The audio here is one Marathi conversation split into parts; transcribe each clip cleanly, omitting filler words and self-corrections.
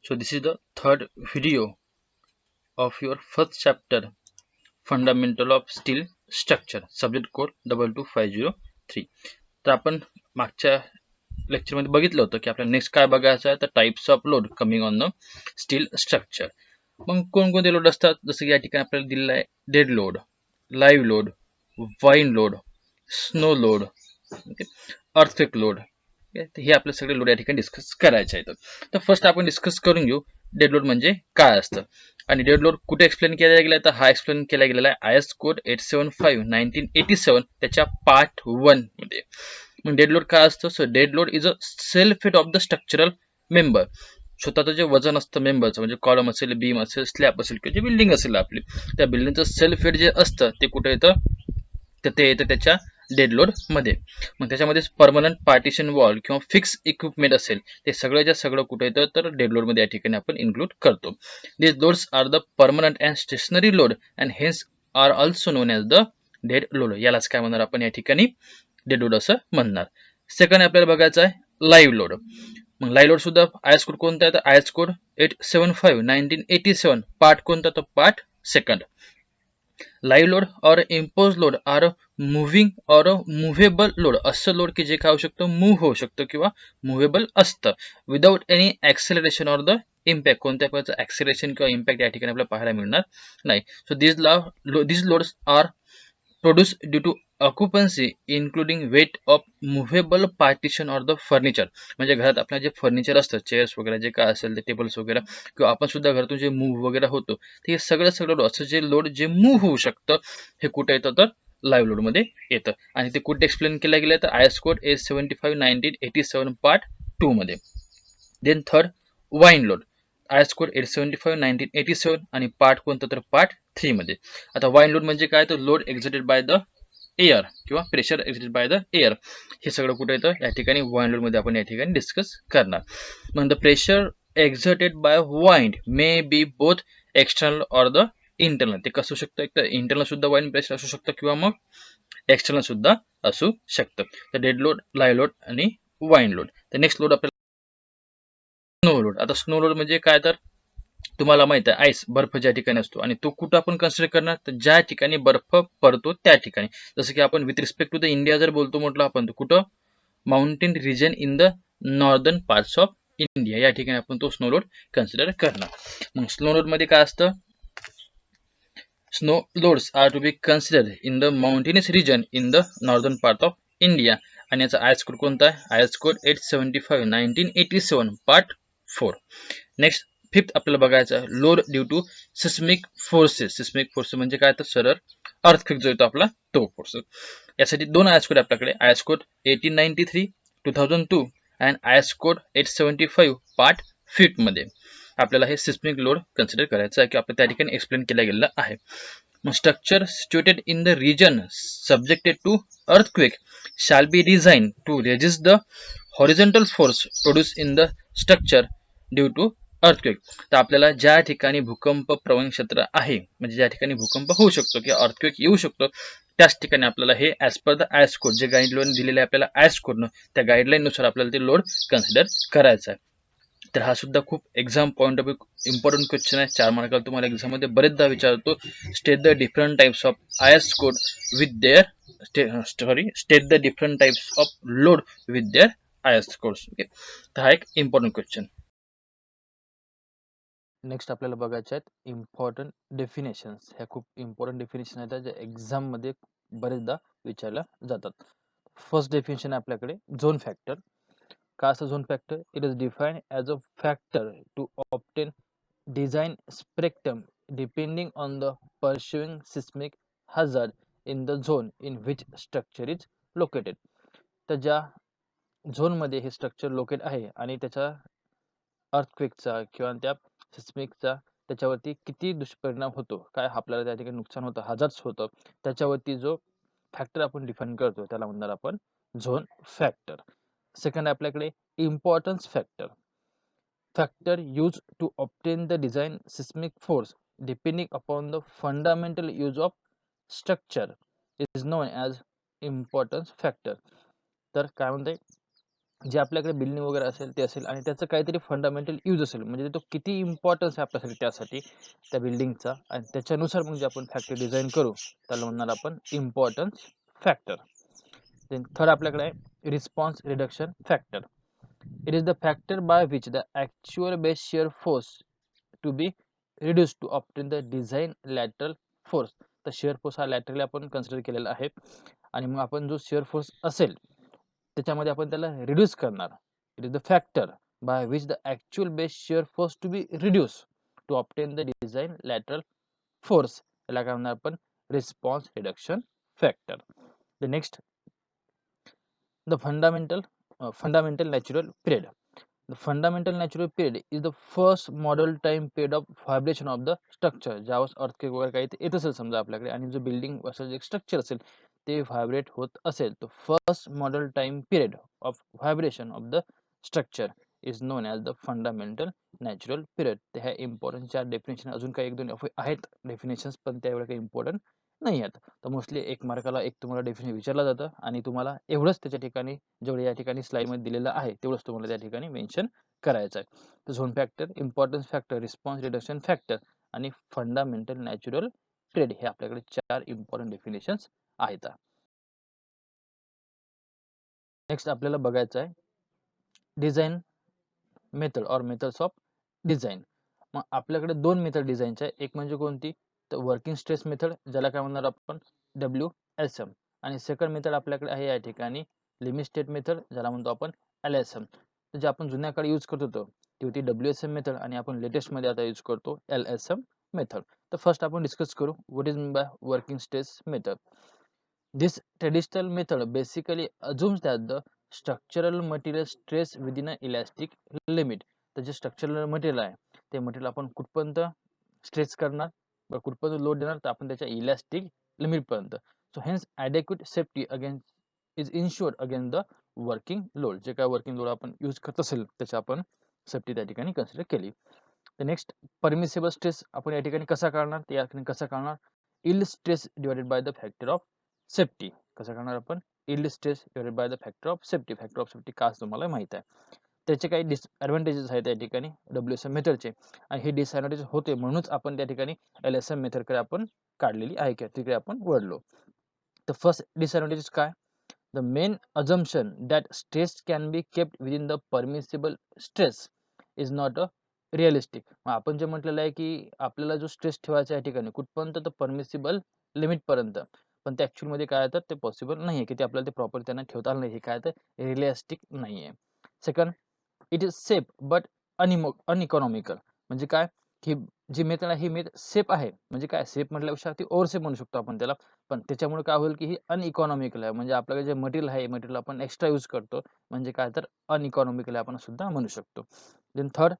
So this is the third video of your first chapter, Fundamental of Steel Structure, subject code 22503. तर आपण मागच्या लेक्चरमध्ये बघितलं होतं की आपल्याला नेक्स्ट काय बघायचं आहे, तर types of load coming on the steel structure. मग कोणकोणते लोड असतात, जसं की या ठिकाणी आपल्याला दिलेलं आहे dead load, live load, wine load, snow load, okay, earthquake load. हे आपले सगळे लोड या ठिकाणी डिस्कस करायचे आहेत. तर फर्स्ट आपण डिस्कस करून घेऊ डेड लोड म्हणजे काय असतं. आणि डेड लोड कुठे एक्सप्लेन केला गेला, तर हा एक्सप्लेन केला गेलेला आहे IS कोड 875/1987 त्याच्या पार्ट 1 मध्ये. मग डेड लोड काय असतं, so dead load is a self weight of the structural member. स्वतःचं जे वजन असतं मेंबरचं, म्हणजे कॉलम असेल, बीम असेल, स्लॅब असेल किंवा जे बिल्डिंग असेल आपली, त्या बिल्डिंगचं सेल्फ वेट जे असतं ते कुठे येतं, तर ते येतं त्याच्या डेड लोड मध्ये. मग त्याच्यामध्ये परमनंट पार्टिशन वॉल किंवा फिक्स इक्विपमेंट असेल, ते सगळं सगळं कुठे येतं, तर डेड लोड मध्ये या ठिकाणी आपण इन्क्लूड करतो. This loads are the permanent and stationary load and hence are also known as the dead load. यालाच काय म्हणणार आपण या ठिकाणी, डेड लोड असं म्हणणार. सेकंड आपल्याला बघायचं आहे लाईव्ह लोड. मग लाईव्ह लोड सुद्धा आयएस कोड कोणता आहे, तर आयएस कोड 875/1987 पार्ट कोणता, तर पार्ट सेकंड. लाईव्ह लोड और इम्पोज लोड आर मुव्हिंग और मुव्हेबल लोड. असं लोड की जे काय होऊ शकतं, मूव्ह होऊ शकतं किंवा मुव्हेबल असतं without any acceleration or the impact. कोणत्या प्रकारचं ऍक्सेलरेशन किंवा इम्पॅक्ट या ठिकाणी आपल्याला पाहायला मिळणार नाही. So this loads are produced due to occupancy including weight of movable partition or the furniture. म्हणजे घरात आपल्या जे फर्निचर असतं, चेअर्स वगैरे जे काय असेल, ते टेबल्स वगैरे, किंवा आपण सुद्धा घरातून जे मूव्ह वगैरे होतो, ते सगळं लोड असं जे लोड जे मूव्ह होऊ शकतं, हे कुठे येतं, तर लाईव्ह लोड मध्ये येतं. आणि ते कुठे एक्सप्लेन केलं गेलं, तर IS कोड 875/1987 पार्ट 2 मध्ये. Then third wind load, IS code 875/1987 आणि पार्ट कोणतं, तर पार्ट 3 मध्ये. आता वाईन लोड म्हणजे काय, तर load exerted by the air किंवा pressure exerted by the air. हे सगळं कुठे येतं, या ठिकाणी वाईन लोड मध्ये आपण या ठिकाणी डिस्कस करणार. मग the pressure exerted by wind may be both external और द इंटरनल. ते कसं शकतं, एक तर इंटरनल सुद्धा वाईन प्रेशर असू शकतं किंवा मग एक्सटर्नल सुद्धा असू शकतं. तर डेड लोड, लाईव्ह लोड आणि वाईन लोड. तर नेक्स्ट लोड आपल्याला स्नो लोड. आता स्नो लोड म्हणजे काय, तर तुम्हाला माहित आहे आईस, बर्फ ज्या ठिकाणी असतो, आणि तो कुठं आपण कन्सिडर करणार, तर ज्या ठिकाणी बर्फ पडतो त्या ठिकाणी. जसं की आपण with respect to the India जर बोलतो म्हटलं आपण, तर कुठं, mountain region in the northern parts of India, या ठिकाणी आपण तो स्नो लोड कन्सिडर करणार. मग स्नो लोड मध्ये काय असतं, snow loads are to be consider in the mountainous region in the northern part of India. आणि याचा आयएस कोड कोणता आहे, IS code 875/1987 part 4. Next fifth आपल्याला बघायचं load due to seismic forces. Seismic force म्हणजे काय, तर सरळ अर्थक्वेक जो येतो आपला, तो फोर्स. यासाठी दोन आयएस कोड आपल्याकडे, IS code 1893/2002 and IS code 875 part 5 मध्ये आपल्याला हे सिस्मिक लोड कन्सिडर करायचं आहे, की आपण त्या ठिकाणी एक्सप्लेन केला गेलेला आहे. मग structure situated in the region subjected to earthquake shall be design to resist the horizontal force produce in the structure due to earthquake. तर आपल्याला ज्या ठिकाणी भूकंप प्रवण क्षेत्र आहे, म्हणजे ज्या ठिकाणी भूकंप होऊ शकतो किंवा अर्थक्वेक येऊ शकतो, त्याच ठिकाणी आपल्याला हे as per the IS code, जे गाईडलाईन दिलेले आहे आपल्याला आयस कोडनं, त्या गाईडलाईन नुसार आपल्याला ते लोड कन्सिडर करायचा आहे. तर हा सुद्धा खूप exam point of view important question आहे. 4 मार्काला तुम्हाला एक्झाम मध्ये बरेचदा विचारतो. State the different types of IS code with their state the different types of load with their IS codes. Okay, तर हा एक इम्पॉर्टंट क्वेश्चन. नेक्स्ट आपल्याला बघायचे आहेत इम्पॉर्टंट डेफिनेशन्स. ह्या खूप इम्पॉर्टंट डेफिनेशन आहेत ज्या एक्झाम मध्ये बरेचदा विचारल्या जातात. फर्स्ट डेफिनेशन आपल्याकडे झोन फॅक्टर. काय असतं zone factor, it is defined as a factor to obtain design spectrum depending on the pursuing seismic hazard in the zone in which structure is located. तर ज्या झोनमध्ये हे स्ट्रक्चर लोकेट आहे आणि त्याच्या अर्थक्वेकचा किंवा त्या सिस्मिकचा त्याच्यावरती किती दुष्परिणाम होतो, काय आपल्याला त्या ठिकाणी नुकसान होतं, हजार्ड्स होतं, त्याच्यावरती जो फॅक्टर आपण डिफाईन करतो त्याला म्हणणार आपण झोन फॅक्टर. सेकंड आपल्याकडे importance factor. Factor used to obtain the design seismic force depending upon the fundamental use of structure is known as importance factor. तर काय म्हणते, जे आपल्याकडे बिल्डिंग वगैरे असेल ते असेल आणि त्याचं काहीतरी फंडामेंटल यूज असेल, म्हणजे तो किती इम्पॉर्टन्स आहे आपल्यासाठी त्यासाठी त्या बिल्डिंगचा, आणि त्याच्यानुसार मग जे आपण फॅक्टरी डिझाईन करू त्याला म्हणणार आपण इम्पॉर्टन्स फॅक्टर. देन थर्ड आपल्याकडे आहे response reduction factor. It is the factor by which the actual base shear force to be reduce to obtain the design lateral force. तर शिअर फोर्स हा लॅटरली आपण कन्सिडर केलेला आहे, आणि मग आपण जो शिअर फोर्स असेल त्याच्यामध्ये आपण त्याला रिड्यूस करणार. It is the factor by which the actual base shear force to be reduce to obtain the design lateral force, याला काय म्हणणार आपण response reduction factor. The next the fundamental natural period. The fundamental natural period is the first model time period of vibration of the structure. ज्यावेळेस अर्थक्वेक वगैरे काही येत असेल समजा आपल्याकडे, आणि जो बिल्डिंग असेल जे स्ट्रक्चर असेल ते व्हायब्रेट होत असेल, तर first model time period of vibration of the structure is non as the fundamental natural period. ते ह्या इम्पॉर्टंट चार डेफिनेशन, अजून काही एक दोन आहेत डेफिनेशन्स, पण त्या एवढ्या काही इम्पॉर्टंट नाही आहेत. तर मोस्टली एक मार्काला एक तुम्हाला डेफिनेशन विचारलं जातं, आणि तुम्हाला एवढंच त्याच्या ठिकाणी जेवढे या ठिकाणी स्लाइडमध्ये दिलेलं आहे तेवढंच तुम्हाला त्या ठिकाणी मेन्शन करायचं आहे. तर zone factor, importance factor, response reduction factor आणि फंडामेंटल नॅचरल पिरियड हे आपल्याकडे चार इम्पॉर्टंट डेफिनेशन्स आहेत. नेक्स्ट आपल्याला बघायचं आहे design method or methods of design. मग आपल्याकडे दोन मेथड डिझाईनच्या आहे. एक म्हणजे कोणती, तर वर्किंग स्ट्रेस मेथड, ज्याला काय म्हणणार आपण WSM, आणि सेकंड मेथड आपल्याकडे आहे या ठिकाणी लिमिट स्टेट मेथड, ज्याला म्हणतो आपण LSM. तर जे आपण जुन्या काळी यूज करत होतो ती होती WSM मेथड, आणि आपण लेटेस्ट मध्ये आता यूज करतो LSM मेथड. तर फर्स्ट आपण डिस्कस करू what is mean by working stress method. This traditional method basically assumes that the structural material stress within an elastic limit. तर जे स्ट्रक्चरल मटेरियल आहे ते मटेरियल आपण कुठपर्यंत स्ट्रेच करणार, कुठपर्यंत लोड देणार, तर आपण त्याच्या इलॅस्टिक लिमिट पर्यंत. So hence adequate safety against is insured against the working load. जे काय वर्किंग लोड आपण यूज करत असेल त्याची आपण सेफ्टी त्या ठिकाणी कन्सिडर केली. तर नेक्स्ट परमिसिबल स्ट्रेस आपण या ठिकाणी कसा काढणार, ते या ठिकाणी कसा काढणार, yield stress divided by the factor of safety. कसं करणार आपण, yield stress divided by the factor of safety. Factor of safety का तुम्हाला माहित आहे. त्याचे काही डिसएडव्हान्टेजेस आहेत त्या ठिकाणी WSM मेथडचे, आणि हे डिसएडव्हान्टेज होते म्हणूनच आपण त्या ठिकाणी LSM मेथडकडे आपण काढलेली आहे, किंवा तिकडे आपण वळलो. तर फर्स्ट डिसएडव्हान्टेजेस काय, the main assumption that stress can be kept within the permissible stress is not a realistic. मग आपण जे म्हटलेलं आहे की आपल्याला जो स्ट्रेस ठेवायचा आहे ठिकाणी कुठपर्यंत, तर परमिसिबल लिमिट पर्यंत, पण ते ऍक्च्युअल मध्ये काय तर ते पॉसिबल नाही आहे की ते आपल्याला ते प्रॉपर त्यांना ठेवता आलं नाही, हे काय तर रिअलिस्टिक नाही आहे. Second, it is safe but uneconomical. म्हणजे काय की जी मेथड आहे ही मेथड सेफ आहे, म्हणजे काय सेफ म्हटल्यापेक्षा ती ओव्हर सेफ म्हणू शकतो आपण त्याला, पण त्याच्यामुळे काय होईल की ही अनइकॉनॉमिकल आहे, म्हणजे आपल्याकडे जे मटेरियल आहे मटेरियल आपण एक्स्ट्रा यूज करतो, म्हणजे काय तर अनइकॉनॉमिकल आपण सुद्धा म्हणू शकतो. Then third,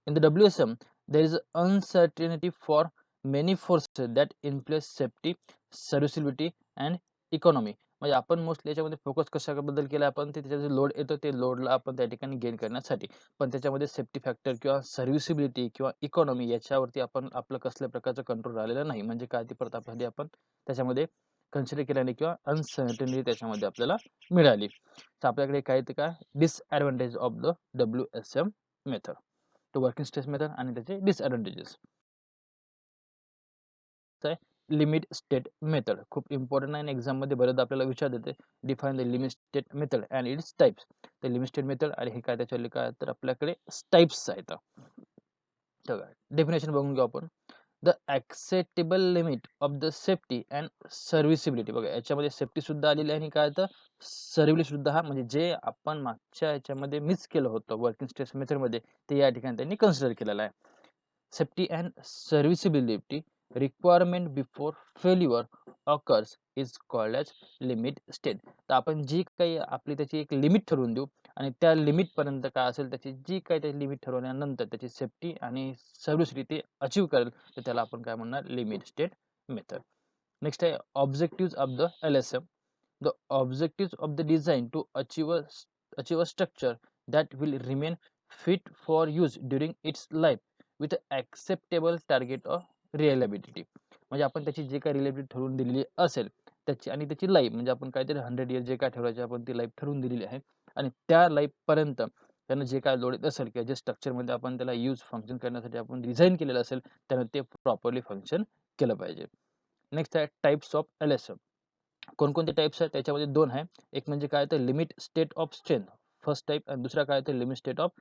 in the WSM, there is uncertainty for many forces that influence safety, serviceability and economy. म्हणजे आपण मोस्टली याच्यामध्ये फोकस कशाबद्दल केला आपण, ते त्याच्यात लोड येतो ते लोडला आपण त्या ठिकाणी गेन करण्यासाठी, पण त्याच्यामध्ये सेफ्टी फॅक्टर किंवा सर्व्हिसिबिलिटी किंवा इकॉनॉमी याच्यावरती आपण आपलं कसल्या प्रकारचं कंट्रोल राहिलेलं नाही, म्हणजे काय ती परत आपल्यासाठी आपण त्याच्यामध्ये कन्सिडर केल्याने किंवा अनसर्टनिटी त्याच्यामध्ये आपल्याला मिळाली. तर आपल्याकडे काय ते काय disadvantage of the WSM method, तो वर्किंग स्ट्रेस मेथड आणि त्याचे डिसएडव्हान्टेजेस. लिमिट स्टेट मेथड खूप इम्पॉर्टंट आहे, एक्झाम मध्ये बरेचदा आपल्याला विचार देते, define the limit state method and its types. तर लिमिट स्टेट मेथड आणि हे काय त्याच्यावर काय तर आपल्याकडे टाइप्स आहेत. तर डेफिनेशन बघून घेऊ आपण. The acceptable limit of the safety and serviceability. बघा याच्यामध्ये सेफ्टी सुद्धा आलेली आहे आणि काय तर सर्व्हिसिबिलिटी सुद्धा, हा म्हणजे जे आपण मागच्या याच्यामध्ये मिस केलं होतं वर्किंग स्ट्रेस मेथडमध्ये ते या ठिकाणी त्यांनी कन्सिडर केलेलं आहे. Safety and serviceability requirement before failure occurs is called as limit state. तर आपण जी काही आपली त्याची एक लिमिट ठरवून देऊ, आणि त्या लिमिटपर्यंत काय असेल त्याची जी काही त्याची लिमिट ठरवल्यानंतर त्याची सेफ्टी आणि सर्व्हिसिबिलिटी अचीव करेल, तर त्याला आपण काय म्हणणार, लिमिट स्टेट मेथड. नेक्स्ट आहे objective of the LSM. The objectives of the design to achieve a structure that will remain fit for use during its life with acceptable target of reliability. म्हणजे आपण त्याची जे काही रिलेबिलिटी ठरवून दिलेली असेल त्याची, आणि त्याची लाईफ म्हणजे आपण काहीतरी 100 इयर जे काय ठेवायचे आपण ती लाईफ ठरवून दिलेली आहे, आणि त्या लाईफपर्यंत त्यानं जे काय लोड येत असेल किंवा जे स्ट्रक्चरमध्ये आपण त्याला यूज फंक्शन करण्यासाठी आपण डिझाईन केलेलं असेल त्यानं ते प्रॉपरली फंक्शन केलं पाहिजे. नेक्स्ट आहे टाइप्स ऑफ LSM. कोणकोणते टाइप्स आहेत त्याच्यामध्ये दोन आहे. एक म्हणजे काय तर limit state of strength first type आणि दुसरा काय तर लिमिट स्टेट ऑफ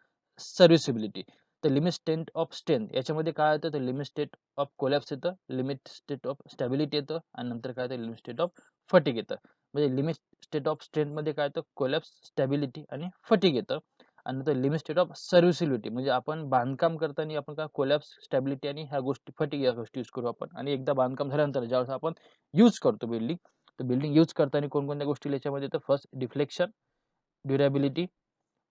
सर्व्हिसिबिलिटी. तर लिमिट स्टेट ऑफ स्ट्रेंथ याच्यामध्ये काय येतं तर लिमिट स्टेट ऑफ कोलॅप्स येतं, लिमिट स्टेट ऑफ स्टॅबिलिटी येतं आणि नंतर काय तर लिमिट स्टेट ऑफ फटिग येतं. म्हणजे लिमिट स्टेट ऑफ स्ट्रेंथ मध्ये काय तर कोलॅप्स, स्टॅबिलिटी आणि फटिग येतं आणि नंतर लिमिट स्टेट ऑफ सर्व्हिसिबिलिटी म्हणजे आपण बांधकाम करताना आपण काय कोलॅप्स, स्टॅबिलिटी आणि ह्या गोष्टी फटिग या गोष्टी यूज करू आपण. आणि एकदा बांधकाम झाल्यानंतर ज्यावेळेस आपण यूज करतो बिल्डिंग, तर बिल्डिंग यूज करताना कोणकोणत्या गोष्टी याच्यामध्ये येतं फर्स्ट डिफ्लेक्शन, ड्युरेबिलिटी,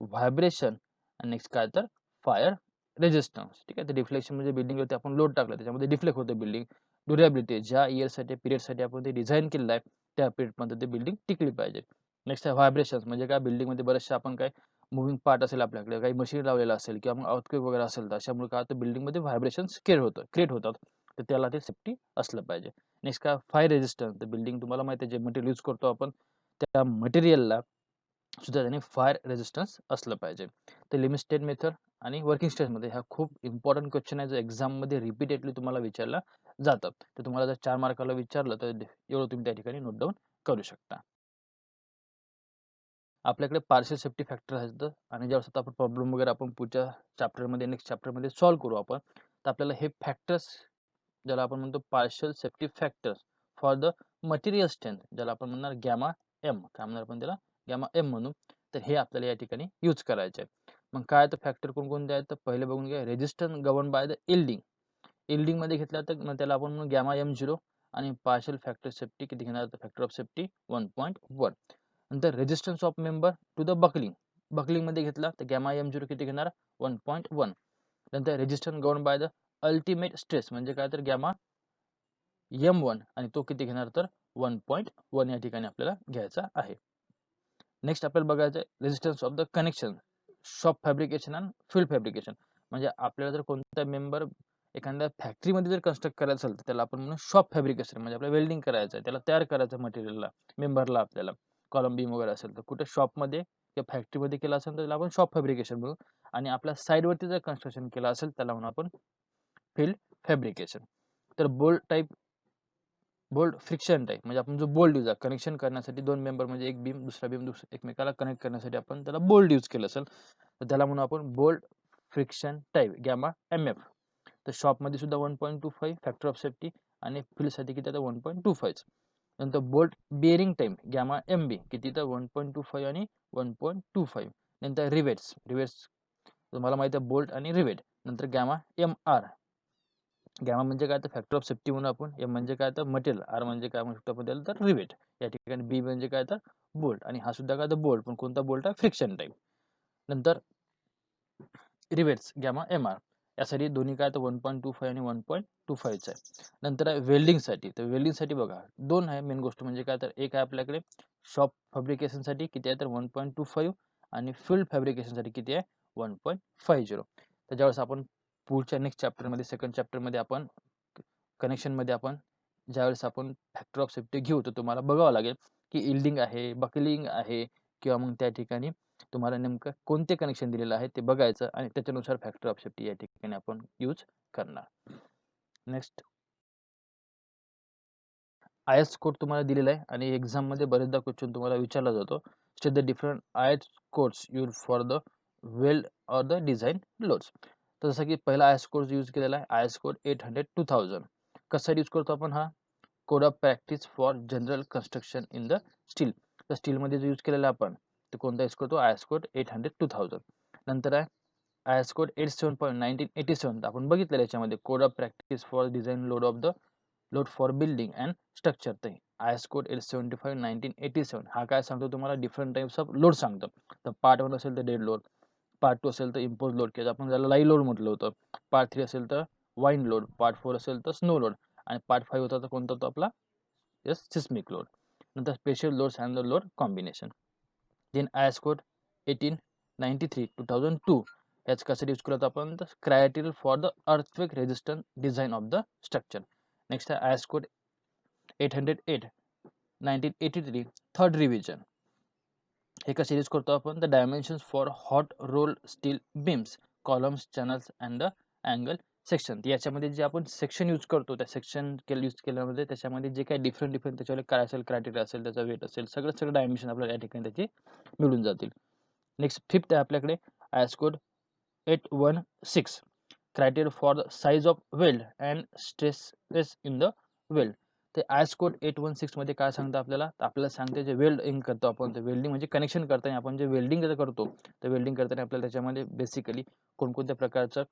व्हायब्रेशन आणि नेक्स्ट काय तर फायर रेजिस्टन्स. ठीक आहे, तर डिफ्लेक्शन म्हणजे बिल्डिंगवरती आपण लोड टाकला त्याच्यामध्ये डिफ्लेक्ट होतं बिल्डिंग. ड्युरेबिलिटी ज्या इयरसाठी पिरियडसाठी आपण ते डिझाईन केलेलं आहे त्या पिरियडमध्ये ते बिल्डिंग टिकली पाहिजे. नेक्स्ट आहे व्हायब्रेशन्स म्हणजे काय बिल्डिंगमध्ये बरेचसे आपण काय मुव्हिंग पार्ट असेल आपल्याकडे, काही मशीन लावलेलं असेल किंवा मग अर्थक्वेक वगैरे असेल तर अशामुळे काय होतं बिल्डिंगमध्ये व्हायब्रेशन्स क्रिएट होतात, तर त्याला ते सेफ्टी असलं पाहिजे. नेक्स्ट काय फायर रेजिस्टन्स, तर बिल्डिंग तुम्हाला माहिती आहे जे मटेरियल यूज करतो आपण त्या मटेरियलला सुद्धा त्याने फायर रेजिस्टन्स असलं पाहिजे. तर लिमिट स्टेट मेथड आणि वर्किंग स्टेटमध्ये हा खूप इम्पॉर्टंट क्वेश्चन आहे जो एक्झाममध्ये रिपीटेडली तुम्हाला विचारला जातात. तर तुम्हाला जर 4 मार्काला विचारलं तर एवढं तुम्ही त्या ठिकाणी नोट डाऊन करू शकता. आपल्याकडे पार्शियल सेफ्टी फॅक्टर असतं आणि ज्यावेळेस आपण प्रॉब्लेम वगैरे आपण पुढच्या चॅप्टरमध्ये नेक्स्ट चॅप्टरमध्ये सॉल्व्ह करू आपण, तर आपल्याला हे फॅक्टर्स ज्याला आपण म्हणतो partial safety factors for the material strength ज्याला आपण म्हणणार गॅमा एम, काय म्हणणार आपण त्याला गॅमा एम म्हणू, तर हे आपल्याला या ठिकाणी यूज करायचे आहे. मग काय तर फॅक्टर कोणकोणते आहेत तर पहिले बघून घ्या resistance govern by the yielding. Yielding मध्ये घेतला तर मग त्याला आपण म्हणू गॅमा एम झिरो आणि पार्शियल फॅक्टर सेफ्टी किती घेणार तर फॅक्टर ऑफ सेफ्टी 1.1. नंतर resistance of member to the buckling, buckling मध्ये घेतला तर गॅमा एम झिरो किती घेणार 1.1. नंतर resistance govern by the ultimate stress म्हणजे काय तर गॅमा M1 आणि तो किती घेणार तर 1.1 या ठिकाणी आपल्याला घ्यायचा आहे. नेक्स्ट आपल्याला बघायचं आहे resistance of the connection, shop fabrication आणि फील्ड फॅब्रिकेशन. म्हणजे आपल्याला जर कोणता मेंबर एखाद्या फॅक्टरीमध्ये जर कन्स्ट्रक्ट करायचं असेल तर त्याला आपण म्हणू शॉप फॅब्रिकेशन, म्हणजे आपल्याला वेल्डिंग करायचं आहे, त्याला तयार करायचं मटेरियलला मेंबरला आपल्याला कॉलम बीम वगैरे असेल तर कुठे शॉपमध्ये किंवा फॅक्टरीमध्ये केला असेल तर त्याला आपण शॉप फॅब्रिकेशन म्हणू. आणि आपल्या साईडवरती जर कन्स्ट्रक्शन केलं असेल त्याला म्हणून आपण फील्ड फॅब्रिकेशन. तर bolt type, bolt friction type म्हणजे आपण जो बोल्ट यूज आहे कनेक्शन करण्यासाठी दोन मेंबर म्हणजे एक बीम दुसरा बीम एकमेकाला कनेक्ट करण्यासाठी आपण त्याला बोल्ट यूज केलं असेल तर त्याला म्हणून आपण bolt friction type gamma MF. तर शॉपमध्ये सुद्धा 1.25 फॅक्टर ऑफ सेफ्टी आणि फील्डसाठी किती आता 1.25. नंतर bolt bearing time gamma MB किती तर 1.25 आणि 1.25. नंतर रिवेट्स, रिवेट्स तुम्हाला माहिती आहे बोल्ट आणि रिवेट. नंतर गॅमा MR, गॅमा म्हणजे काय तर फॅक्टर ऑफ सेफ्टी म्हणून आपण, एम म्हणजे काय तर मटेरियल, आर म्हणजे काय म्हणू शकतो आपण त्याला तर रिवेट. या ठिकाणी बी म्हणजे काय तर बोल्ट आणि हा सुद्धा काय तर बोल्ट पण कोणता बोल्ट आहे फ्रिक्शन टाईप. नंतर रिवेट्स गॅमा MR यासाठी दोन्ही काय तर 1.25 आणि 1.25 आहे. नंतर आहे वेल्डिंगसाठी, तर वेल्डिंगसाठी बघा दोन आहे मेन गोष्ट म्हणजे काय तर एक आहे आपल्याकडे शॉप फॅब्रिकेशनसाठी किती आहे तर 1.25 आणि फील्ड फॅब्रिकेशनसाठी किती आहे 1.50. तर ज्यावेळेस आपण पुढच्या नेक्स्ट चॅप्टरमध्ये सेकंड चॅप्टरमध्ये आपण कनेक्शनमध्ये आपण ज्यावेळेस आपण फॅक्टर ऑफ सेफ्टी घेऊ तर तुम्हाला बघावं लागेल की इल्डिंग आहे, बकलिंग आहे किंवा मग त्या ठिकाणी तुम्हाला नेमकं कोणते कनेक्शन दिलेलं आहे ते बघायचं आणि त्याच्यानुसार फॅक्टर ऑफ सेफ्टी या ठिकाणी आपण यूज करणार. नेक्स्ट IS कोड तुम्हाला दिलेला आहे आणि एक्झाम मध्ये बरेचदा क्वेश्चन तुम्हाला विचारला जातो. State the different IS codes use for the weld or the design loads. तर जसं की पहिला IS कोड यूज केलेला आहे IS कोड 800-2000. कसा यूज करतो आपण हा code of practice for general construction in the steel. तर स्टीलमध्ये जो यूज केलेला आपण तो कोणता यूज करतो IS कोड 800-2000. नंतर आहे IS कोड 87.1987 आपण बघितलेलं याच्यामध्ये code of practice for design load of the load for building and structure. तर IS कोड 875-1987 हा काय सांगतो तुम्हाला डिफरंट टाइप्स ऑफ लोड सांगतो. तर पार्ट 1 असेल तर डेड लोड, पार्ट 2 असेल तर इम्पोज लोड किंवा आपण त्याला लाईव्ह लोड म्हटलं होतं, पार्ट 3 असेल तर वाईन लोड, पार्ट 4 असेल तर स्नो लोड आणि पार्ट 5 होता तर कोणता तो आपला सिस्मिक लोड. नंतर special loads and load combination. Then IS code 1893-2002 याच कशासाठी यूज करतो आपण तर criteria for the earthquake resistant design of the structure. Next आहे IS कोड 808-1983 थर्ड रिव्हिजन. हे कसे यूज करतो आपण, the dimensions for hot roll steel beams, columns, channels and the angle section. याच्यामध्ये जे आपण सेक्शन यूज करतो त्या सेक्शन यूज केल्यामध्ये त्याच्यामध्ये जे काही डिफरंट त्याच्यावर काय असेल, क्रायटेरिया असेल, त्याचा वेट असेल, सगळं डायमेन्शन आपल्याला या ठिकाणी त्याचे मिळून जातील. नेक्स्ट फिफ्थ आहे आपल्याकडे IS code 816, criteria for the size of weld and stresses in the weld. ते आयएस कोड 816 मध्ये काय सांगतं आपल्याला, तर आपल्याला सांगते जे वेल्डिंग करतो आपण, ते वेल्डिंग म्हणजे कनेक्शन करताना आपण जे वेल्डिंग करतो, तर वेल्डिंग करताना आपल्याला त्याच्यामध्ये बेसिकली कोणकोणत्या प्रकारचं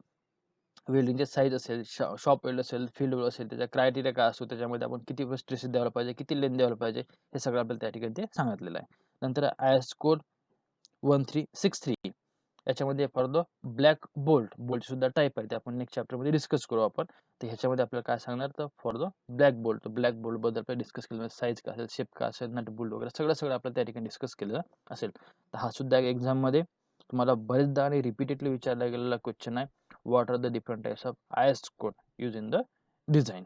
वेल्डिंगचे साईज असेल, शॉप वेल्ड असेल, फील्ड वेल्ड असेल, त्याचा क्रायटेरिया काय असतो, त्याच्यामध्ये आपण किती स्ट्रेसेस द्यायला पाहिजे, किती लेंथ द्यायला पाहिजे, हे सगळं आपल्याला त्या ठिकाणी ते सांगितलेलं आहे. नंतर आयएस कोड 1363, याच्यामध्ये फॉर द ब्लॅक बोल्ट सुद्धा टाईप आहे, ते आपण नेक्स्ट चॅप्टरमध्ये डिस्कस करू आपण. तर ह्याच्यामध्ये आपल्याला काय सांगणार, तर फॉर द ब्लॅक बोल्ट बद्दल आपण डिस्कस केलं, साईज काय असेल, शेप काय असेल, नट बोल्ट वगैरे सगळं आपल्याला त्या ठिकाणी डिस्कस केलेलं असेल. तर हा सुद्धा एक्झाममध्ये तुम्हाला बरेचदा आणि रिपीटेडली विचारला गेलेला क्वेश्चन आहे, what are the different types of IS code use in the design.